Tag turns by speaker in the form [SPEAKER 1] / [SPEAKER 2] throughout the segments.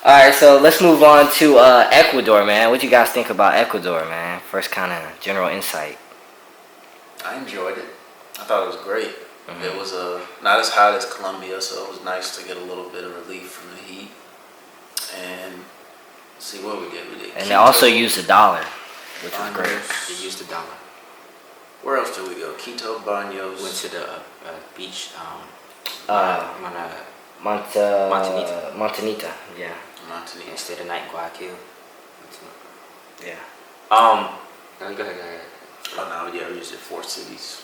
[SPEAKER 1] All right, so let's move on to Ecuador, man. What you guys think about Ecuador, man? First kind of general insight.
[SPEAKER 2] I enjoyed it. I thought it was great. It was not as hot as Colombia, so it was nice to get a little bit of relief from the heat. And see what we did.
[SPEAKER 1] And they also used the dollar, which was great.
[SPEAKER 3] They used the dollar.
[SPEAKER 2] Where else did we go? Quito, Baños.
[SPEAKER 3] Went to the beach.
[SPEAKER 1] Montanita, yeah.
[SPEAKER 2] Montanita.
[SPEAKER 3] And stayed the night in Guayaquil.
[SPEAKER 1] Yeah.
[SPEAKER 3] Go ahead.
[SPEAKER 2] Oh, no, yeah, we just did 4 cities.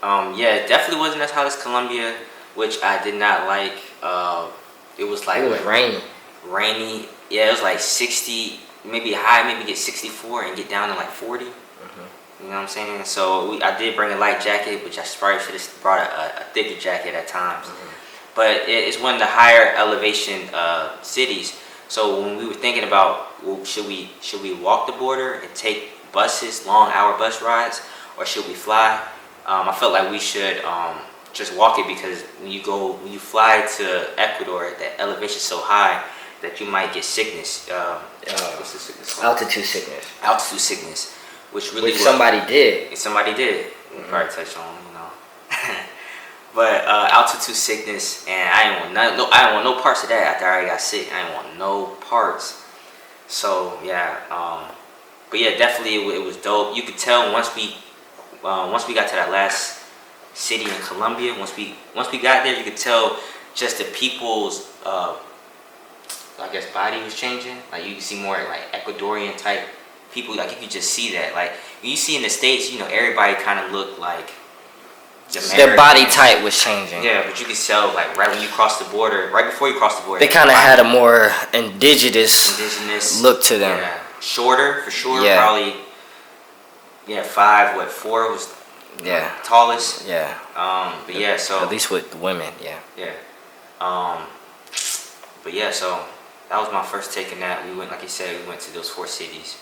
[SPEAKER 3] Yeah, it definitely wasn't as hot as Colombia, which I did not like. It was like
[SPEAKER 1] It was rainy.
[SPEAKER 3] rainy. Yeah, it was like 60, maybe high, maybe get 64 and get down to like 40. You know what I'm saying? So I did bring a light jacket, which I probably should have brought a thicker jacket at times. But it's one of the higher elevation cities. So when we were thinking about, well, should we walk the border and take buses, long hour bus rides, or should we fly? I felt like we should just walk it, because when you fly to Ecuador, the elevation's so high that you might get sickness. What's the sickness called?
[SPEAKER 1] Altitude sickness.
[SPEAKER 3] Altitude sickness, which really
[SPEAKER 1] somebody did.
[SPEAKER 3] Somebody did. We probably touched on, But altitude sickness, and I didn't want no parts of that after I already got sick. I didn't want no parts. So yeah, but yeah, definitely it was dope. You could tell once we got to that last city in Colombia. Once we got there, you could tell just the people's body was changing. Like you could see more like Ecuadorian type people. Like you could just see that. Like you see in the States, everybody kind of looked like.
[SPEAKER 1] Their body type was changing.
[SPEAKER 3] Yeah, but you could tell, like, right when you cross the border, right before you cross the border.
[SPEAKER 1] They kind of had a more indigenous look to them.
[SPEAKER 3] Yeah. Shorter, for sure.
[SPEAKER 1] Yeah.
[SPEAKER 3] Probably, 4 was tallest.
[SPEAKER 1] Yeah.
[SPEAKER 3] But yeah, so.
[SPEAKER 1] At least with women, yeah.
[SPEAKER 3] Yeah. But yeah, so that was my first take on that. We went, like you said, we went to those 4 cities.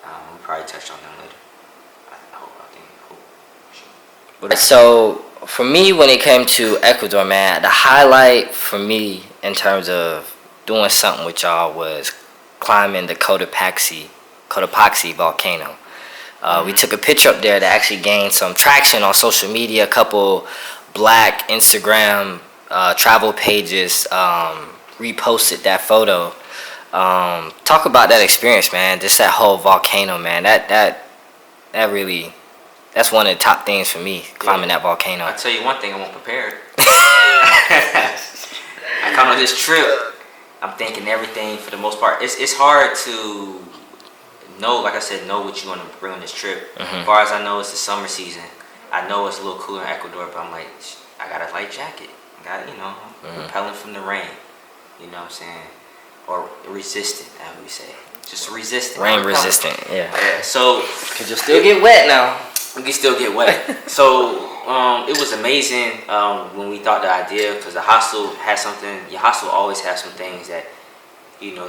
[SPEAKER 3] We'll probably touch on them later.
[SPEAKER 1] So for me, when it came to Ecuador, man, the highlight for me in terms of doing something with y'all was climbing the Cotopaxi volcano. We took a picture up there that actually gained some traction on social media. A couple black Instagram travel pages reposted that photo. Talk about that experience, man. Just that whole volcano, man. That really. That's one of the top things for me, climbing that volcano.
[SPEAKER 3] I'll tell you one thing, I wasn't prepared. I come on this trip, I'm thinking everything for the most part. It's hard to know, like I said, know what you want to bring on this trip. As far as I know, it's the summer season. I know it's a little cooler in Ecuador, but I'm like, I got a light jacket. I got, repelling from the rain. You know what I'm saying? Or resistant, as we say. Just resistant.
[SPEAKER 1] Rain resistant,
[SPEAKER 3] yeah. So,
[SPEAKER 1] because you'll still get wet now.
[SPEAKER 3] We can still get wet. So it was amazing when we thought the idea, because the hostel had something. Your hostel always has some things that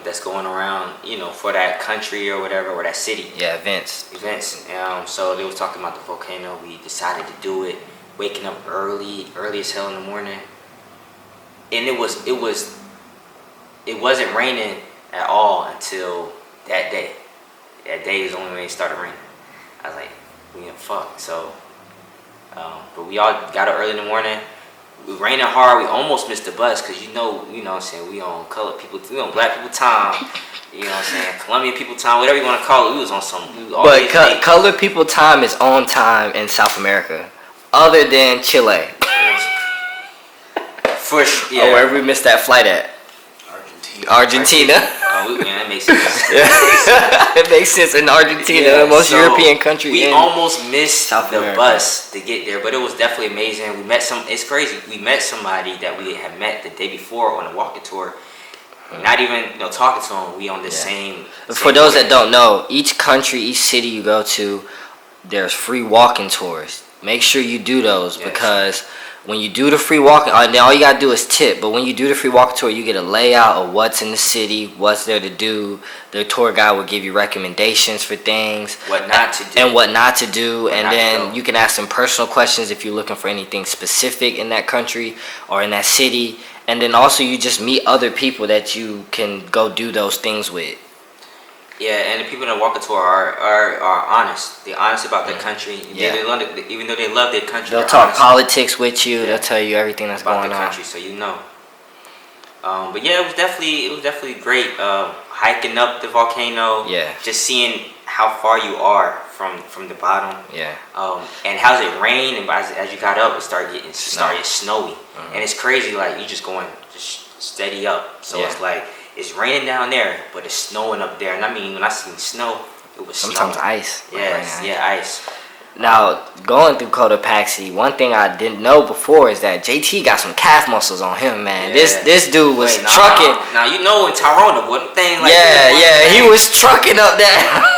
[SPEAKER 3] that's going around, for that country or whatever, or that city.
[SPEAKER 1] Yeah, events.
[SPEAKER 3] So they was talking about the volcano. We decided to do it, waking up early as hell in the morning, and it wasn't raining at all until that day. That day is the only when it started raining. I was like, fuck. So, but we all got up early in the morning. We raining hard. We almost missed the bus because what I'm saying, we on colored people, we on black people time. You know what I'm saying, Colombian people time, whatever you want to call it. We was on some.
[SPEAKER 1] But colored people time is on time in South America, other than Chile.
[SPEAKER 3] For sure. Yeah.
[SPEAKER 1] Or wherever we missed that flight at. Argentina.
[SPEAKER 3] That makes sense.
[SPEAKER 1] It makes sense in Argentina, the most European country.
[SPEAKER 3] We almost missed
[SPEAKER 1] South
[SPEAKER 3] the
[SPEAKER 1] America.
[SPEAKER 3] bus to get there, but it was definitely amazing. We met it's crazy. We met somebody that we had met the day before on a walking tour. Not even talking to him. We on the same.
[SPEAKER 1] For those that don't know, each country, each city you go to, there's free walking tours. Make sure you do those because when you do the free walking, all you gotta do is tip. But when you do the free walking tour, you get a layout of what's in the city, what's there to do. The tour guide will give you recommendations for things,
[SPEAKER 3] what not to do,
[SPEAKER 1] and what not to do. And then you can ask some personal questions if you're looking for anything specific in that country or in that city. And then also you just meet other people that you can go do those things with.
[SPEAKER 3] Yeah, and the people that walk the tour are honest. They're honest about their country.
[SPEAKER 1] Yeah.
[SPEAKER 3] They love it, even though they love their country.
[SPEAKER 1] They'll
[SPEAKER 3] they're
[SPEAKER 1] talk
[SPEAKER 3] honest
[SPEAKER 1] politics with you.
[SPEAKER 3] Yeah.
[SPEAKER 1] They'll tell you everything that's
[SPEAKER 3] about
[SPEAKER 1] going
[SPEAKER 3] the
[SPEAKER 1] on.
[SPEAKER 3] country, so you know. But yeah, it was definitely great. Hiking up the volcano.
[SPEAKER 1] Yeah.
[SPEAKER 3] Just seeing how far you are from the bottom.
[SPEAKER 1] Yeah.
[SPEAKER 3] And how's it rain, and as you got up, it started snowy, and it's crazy. Like you just going just steady up. So
[SPEAKER 1] Yeah.
[SPEAKER 3] it's like it's raining down there, but it's snowing up there. And I mean, when I seen snow, it was
[SPEAKER 1] Sometimes
[SPEAKER 3] snowing.
[SPEAKER 1] ice.
[SPEAKER 3] Yes,
[SPEAKER 1] Like,
[SPEAKER 3] yeah, ice.
[SPEAKER 1] Now, going through Cotopaxi, one thing I didn't know before is that JT got some calf muscles on him, man.
[SPEAKER 3] Yeah.
[SPEAKER 1] This dude was
[SPEAKER 3] Wait,
[SPEAKER 1] trucking.
[SPEAKER 3] Now you know in Tyrone, what thing like
[SPEAKER 1] He was trucking up that.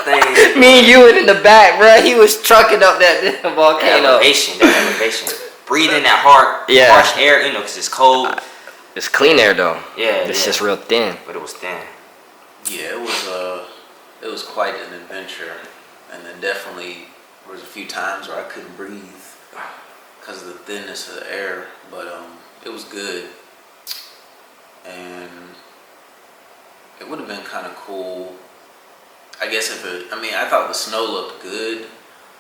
[SPEAKER 3] thing.
[SPEAKER 1] Me and you in the back, bro. He was trucking up that volcano.
[SPEAKER 3] That elevation. Breathing that harsh air, you know, because it's cold.
[SPEAKER 1] It's clean air though.
[SPEAKER 3] Yeah,
[SPEAKER 1] It's
[SPEAKER 3] yeah.
[SPEAKER 1] just real thin.
[SPEAKER 3] But it was thin.
[SPEAKER 2] Yeah, it was quite an adventure, and then definitely there was a few times where I couldn't breathe because of the thinness of the air, but it was good, and it would have been kind of cool. I guess I thought the snow looked good,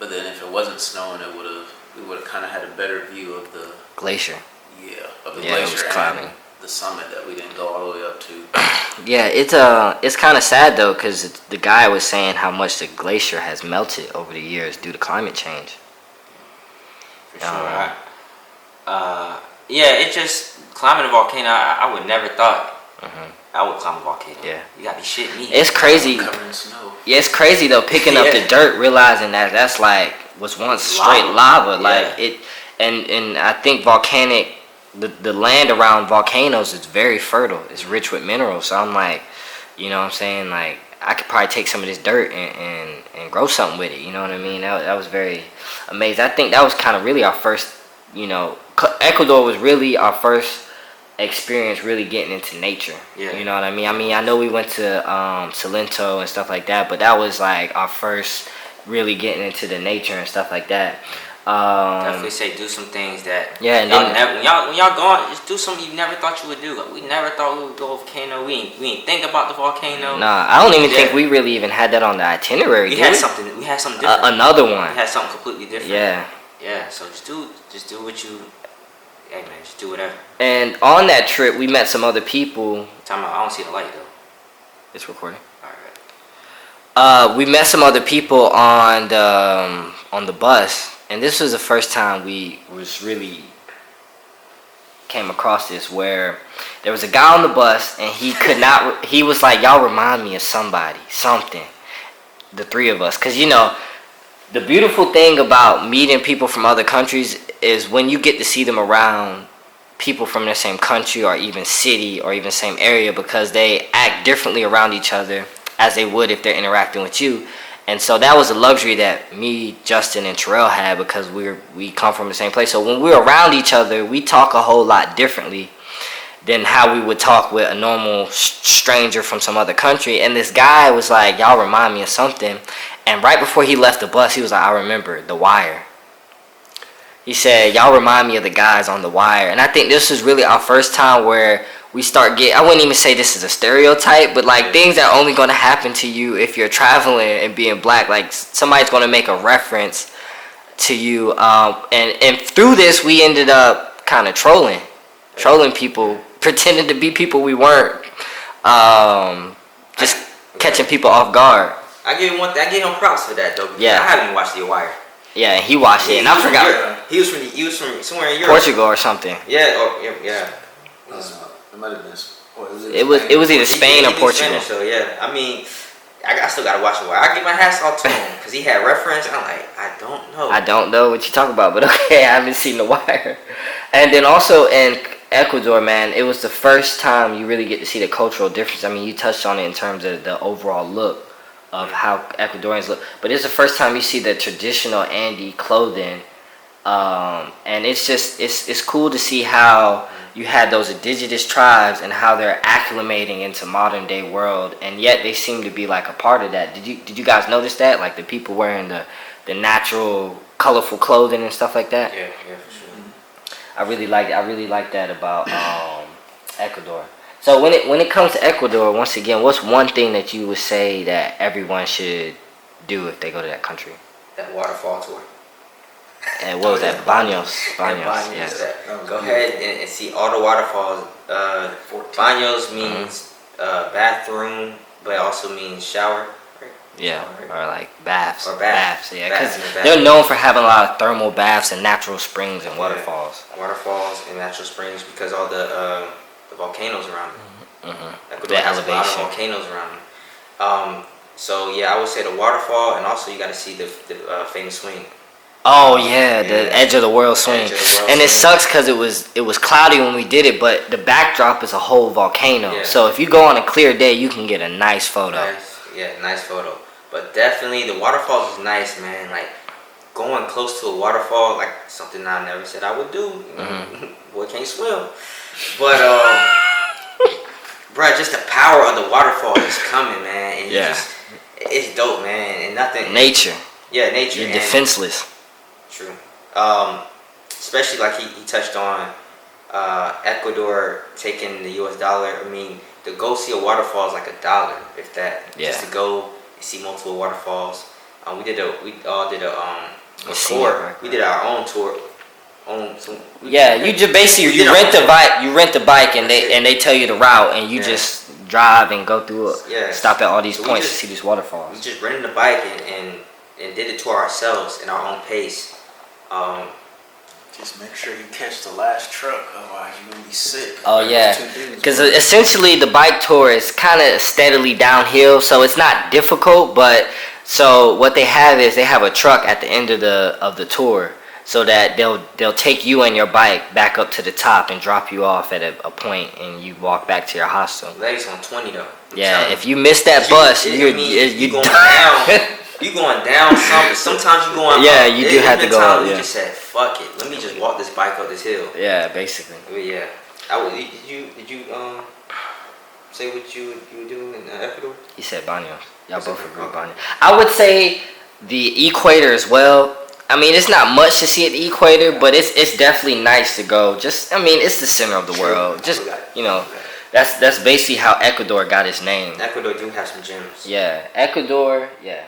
[SPEAKER 2] but then if it wasn't snowing, we would have kind of had a better view of the
[SPEAKER 1] Glacier.
[SPEAKER 2] glacier
[SPEAKER 1] it was climbing.
[SPEAKER 2] and the summit that we didn't go all the way up to.
[SPEAKER 1] Yeah, it's kind of sad though, because the guy was saying how much the glacier has melted over the years due to climate change.
[SPEAKER 3] For sure. Yeah, it just climbing a volcano. I would never thought I would climb a volcano.
[SPEAKER 1] Yeah.
[SPEAKER 3] You gotta be shitting me.
[SPEAKER 1] It's crazy.
[SPEAKER 2] Covered in snow.
[SPEAKER 1] Yeah, it's crazy though, picking up the dirt, realizing that that's like was once straight lava. Like it, and I think the land around volcanoes is very fertile. It's rich with minerals. So I'm like, you know what I'm saying? Like I could probably take some of this dirt and grow something with it. You know what I mean? That was very amazing. I think that was kind of really our first, Ecuador was really our first experience really getting into nature.
[SPEAKER 3] Yeah.
[SPEAKER 1] You know what I mean? I know we went to Salento and stuff like that, but that was like our first really getting into the nature and stuff like that.
[SPEAKER 3] Definitely say do some things that
[SPEAKER 1] and
[SPEAKER 3] when y'all go on, just do something you never thought you would do. Like, we never thought we would go volcano. We ain't think about the volcano.
[SPEAKER 1] Nah, I don't even think we really even had that on the itinerary.
[SPEAKER 3] We had something different.
[SPEAKER 1] Another one.
[SPEAKER 3] We had something completely different.
[SPEAKER 1] Yeah.
[SPEAKER 3] So just do what you. Hey man, just do whatever.
[SPEAKER 1] And on that trip, we met some other people.
[SPEAKER 3] Time out. I don't see the light though.
[SPEAKER 1] It's recording.
[SPEAKER 3] All right.
[SPEAKER 1] We met some other people on the bus. And this was the first time we came across this, where there was a guy on the bus and he was like, y'all remind me of something, the three of us. Because, the beautiful thing about meeting people from other countries is when you get to see them around people from the same country or even city or even same area, because they act differently around each other as they would if they're interacting with you. And so that was a luxury that me, Justin, and Terrell had, because we come from the same place. So when we're around each other, we talk a whole lot differently than how we would talk with a normal stranger from some other country. And this guy was like, y'all remind me of something. And right before he left the bus, he was like, I remember The Wire. He said, y'all remind me of the guys on The Wire. And I think this is really our first time where we start I wouldn't even say this is a stereotype, but like things that are only going to happen to you if you're traveling and being black. Like somebody's going to make a reference to you. And through this, we ended up kind of trolling people, pretending to be people we weren't. Just catching people off guard.
[SPEAKER 3] I give him props for that though.
[SPEAKER 1] Yeah.
[SPEAKER 3] I haven't even watched The Wire.
[SPEAKER 1] Yeah, he watched it, and I forgot.
[SPEAKER 3] He was from somewhere in Europe.
[SPEAKER 1] Portugal or something.
[SPEAKER 3] Yeah.
[SPEAKER 2] It might have been.
[SPEAKER 1] It was either Spain or Portugal.
[SPEAKER 3] Spanish, so yeah, I mean, I still gotta watch The Wire. I give my hats off to him because he had reference. And I'm like, I don't know
[SPEAKER 1] what you talk about, but okay, I haven't seen The Wire. And then also in Ecuador, man, it was the first time you really get to see the cultural difference. I mean, you touched on it in terms of the overall look of how Ecuadorians look, but it's the first time you see the traditional Andes clothing, and it's cool to see how you had those indigenous tribes and how they're acclimating into modern day world, and yet they seem to be like a part of that. Did you guys notice that, like the people wearing the natural colorful clothing and stuff like that?
[SPEAKER 3] Yeah, for sure.
[SPEAKER 1] I really like that about Ecuador. So when it comes to Ecuador, once again, what's one thing that you would say that everyone should do if they go to that country?
[SPEAKER 3] That waterfall tour.
[SPEAKER 1] And what was that? Baños.
[SPEAKER 3] Baños.
[SPEAKER 1] Yes.
[SPEAKER 3] Go ahead and see all the waterfalls. Baños means bathroom, but it also means shower. Right?
[SPEAKER 1] Yeah, or like baths.
[SPEAKER 3] Or baths.
[SPEAKER 1] Yeah,
[SPEAKER 3] Baths
[SPEAKER 1] because they're known for having a lot of thermal baths and natural springs and
[SPEAKER 3] Yeah.
[SPEAKER 1] waterfalls.
[SPEAKER 3] Waterfalls and natural springs because all the volcanoes around it. Ecuador
[SPEAKER 1] The
[SPEAKER 3] has a lot of
[SPEAKER 1] elevation.
[SPEAKER 3] volcanoes around it. So yeah, I would say the waterfall, and also you got to see the famous swing.
[SPEAKER 1] Oh yeah, the edge of the world swing.
[SPEAKER 3] Edge of the world
[SPEAKER 1] And it
[SPEAKER 3] swing.
[SPEAKER 1] sucks because it was cloudy when we did it, but the backdrop is a whole volcano.
[SPEAKER 3] Yeah.
[SPEAKER 1] So if you go on a clear day, you can get a nice photo.
[SPEAKER 3] Nice photo. But definitely the waterfalls is nice, man. Like going close to a waterfall, like something I never said I would do. Boy can't swim, but bruh, just the power of the waterfall is coming, man. And it's dope, man. And nothing.
[SPEAKER 1] Nature.
[SPEAKER 3] Yeah, nature.
[SPEAKER 1] You're defenseless.
[SPEAKER 3] True. Especially like he touched on Ecuador taking the US dollar. I mean, to go see a waterfall is like $1, if that.
[SPEAKER 1] Yeah.
[SPEAKER 3] Just to go and see multiple waterfalls. We all did a
[SPEAKER 1] Senior
[SPEAKER 3] tour.
[SPEAKER 1] record.
[SPEAKER 3] We did our own tour.
[SPEAKER 1] Yeah, you just basically
[SPEAKER 3] We did
[SPEAKER 1] you
[SPEAKER 3] our
[SPEAKER 1] rent the
[SPEAKER 3] own
[SPEAKER 1] bike. You rent the bike, and
[SPEAKER 3] That's
[SPEAKER 1] they tell you the route, and you
[SPEAKER 3] Yeah.
[SPEAKER 1] just drive and go through it.
[SPEAKER 3] Yeah.
[SPEAKER 1] Stop at all these
[SPEAKER 3] So we
[SPEAKER 1] points
[SPEAKER 3] just-
[SPEAKER 1] to see these
[SPEAKER 3] We
[SPEAKER 1] waterfalls.
[SPEAKER 3] just rented the bike and did the tour ourselves in our own pace.
[SPEAKER 2] Just make sure you catch the last truck, otherwise you're gonna be sick.
[SPEAKER 1] Oh yeah,
[SPEAKER 2] Those 2 dudes,
[SPEAKER 1] because
[SPEAKER 2] bro.
[SPEAKER 1] essentially the bike tour is kind of steadily downhill, so it's not difficult. But so what they have is they have a truck at the end of the tour, so that they'll take you and your bike back up to the top and drop you off at a point, and you walk back to your hostel.
[SPEAKER 3] Ladies on 20 though. I'm
[SPEAKER 1] Yeah,
[SPEAKER 3] telling
[SPEAKER 1] if you miss that bus, you're
[SPEAKER 3] going down. You going down something. Sometimes you going
[SPEAKER 1] Yeah,
[SPEAKER 3] up.
[SPEAKER 1] you
[SPEAKER 3] There's
[SPEAKER 1] do have to
[SPEAKER 3] been
[SPEAKER 1] go
[SPEAKER 3] times
[SPEAKER 1] up,
[SPEAKER 3] we
[SPEAKER 1] yeah.
[SPEAKER 3] just said, fuck it. Let me just walk this bike up this hill.
[SPEAKER 1] Yeah, basically.
[SPEAKER 3] But yeah. Did you say what you would do in Ecuador?
[SPEAKER 1] You said Baños. Y'all both agree
[SPEAKER 3] Okay.
[SPEAKER 1] Baños. I would say the equator as well. I mean, it's not much to see at the equator, but it's definitely nice to go. Just, I mean, it's the center of the world. Just, you know, that's basically how Ecuador got its name.
[SPEAKER 3] Ecuador do have some gems.
[SPEAKER 1] Yeah, Ecuador, yeah.